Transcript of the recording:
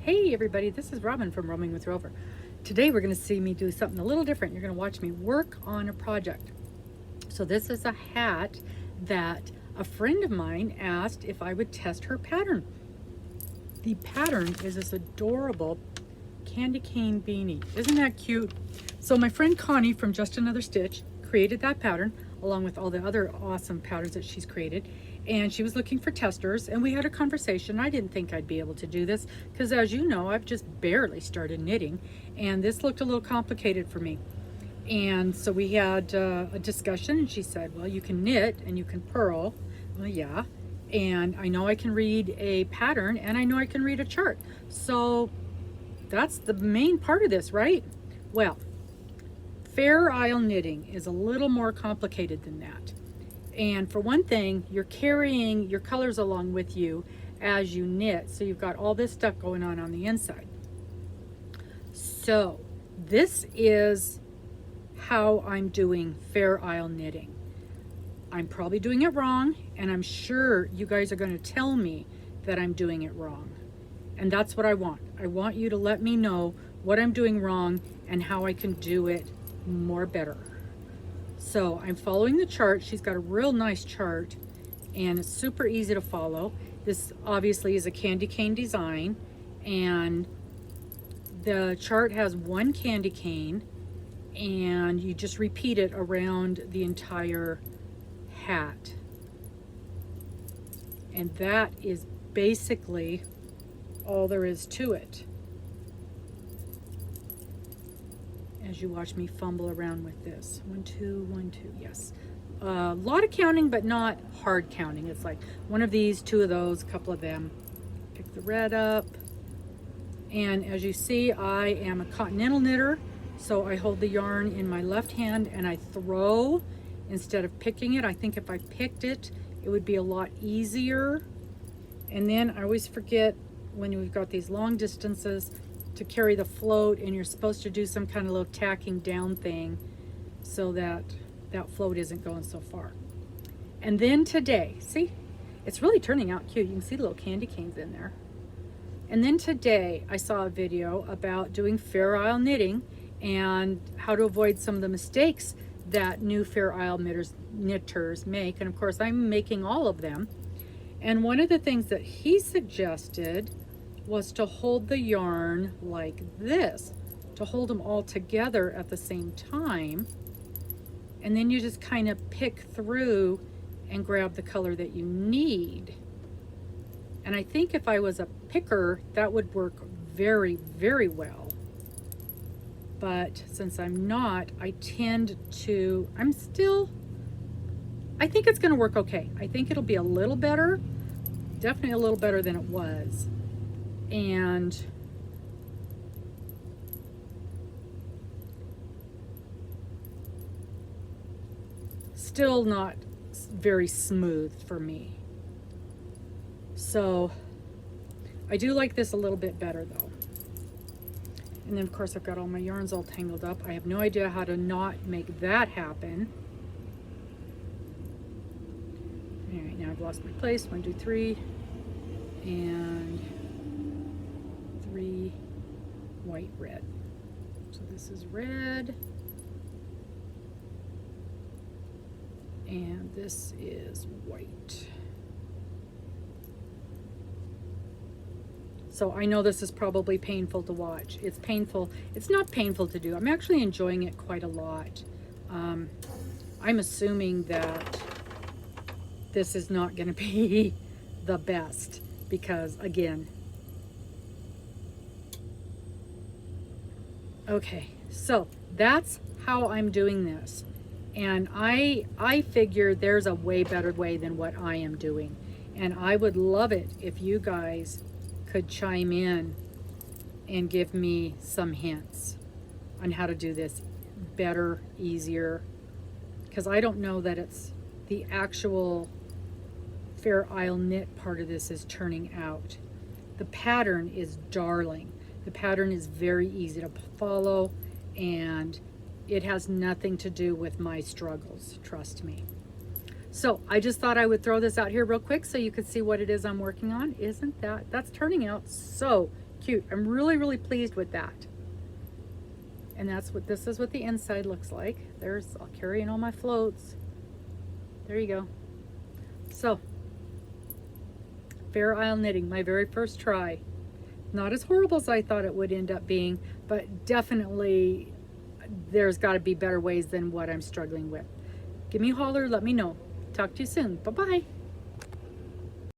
Hey everybody, this is Robin from Roaming with Rover. Today we're going to see me do something a little different. You're going to watch me work on a project. So this is a hat that a friend of mine asked if I would test her pattern. The pattern is this adorable candy cane beanie. Isn't that cute? So my friend Connie from Just Another Stitch created that pattern along with all the other awesome patterns that she's created, and she was looking for testers, and we had a conversation. I didn't think I'd be able to do this because, as you know, I've just barely started knitting, and this looked a little complicated for me. And so we had a discussion, and she said, well, you can knit and you can purl. Well, yeah, and I know I can read a pattern and I know I can read a chart, so that's the main part of this, right? Well, Fair Isle knitting is a little more complicated than that. And for one thing, you're carrying your colors along with you as you knit. So you've got all this stuff going on the inside. So this is how I'm doing Fair Isle knitting. I'm probably doing it wrong, and I'm sure you guys are going to tell me that I'm doing it wrong. And that's what I want. I want you to let me know what I'm doing wrong and how I can do it more better. So I'm following the chart. She's got a real nice chart and it's super easy to follow. This obviously is a candy cane design, and the chart has one candy cane, and you just repeat it around the entire hat. And that is basically all there is to it. As you watch me fumble around with this. 1, 2, 1, 2, yes. A lot of counting, but not hard counting. It's like one of these, two of those, a couple of them. Pick the red up. And as you see, I am a continental knitter, so I hold the yarn in my left hand and I throw instead of picking it. I think if I picked it, it would be a lot easier. And then I always forget when we've got these long distances to carry the float, and you're supposed to do some kind of little tacking down thing so that that float isn't going so far. And then today, see, it's really turning out cute. You can see the little candy canes in there. And then today I saw a video about doing Fair Isle knitting and how to avoid some of the mistakes that new Fair Isle knitters make. And of course I'm making all of them. And one of the things that he suggested was to hold the yarn like this, to hold them all together at the same time. And then you just kind of pick through and grab the color that you need. And I think if I was a picker, that would work very, very well. But since I'm not, I tend to, I think it's gonna work okay. I think it'll be a little better, definitely a little better than it was. And still not very smooth for me. So I do like this a little bit better though. And then of course I've got all my yarns all tangled up. I have no idea how to not make that happen. All right, now I've lost my place. 1, 2, 3, and 3 white, red. So this is red, and this is white. So I know this is probably painful to watch. It's painful. It's not painful to do. I'm actually enjoying it quite a lot. I'm assuming that this is not going to be the best because, again, okay, so that's how I'm doing this. And I figure there's a way better way than what I am doing. And I would love it if you guys could chime in and give me some hints on how to do this better, easier, because I don't know that it's the actual Fair Isle knit part of this is turning out. The pattern is darling. The pattern is very easy to follow, and it has nothing to do with my struggles, trust me. So I just thought I would throw this out here real quick so you could see what it is I'm working on. Isn't that's turning out so cute. I'm really, really pleased with that. And this is what the inside looks like. I'll carry in all my floats. There you go. So, Fair Isle knitting, my very first try. Not as horrible as I thought it would end up being, but definitely there's got to be better ways than what I'm struggling with. Give me a holler, let me know. Talk to you soon. Bye-bye.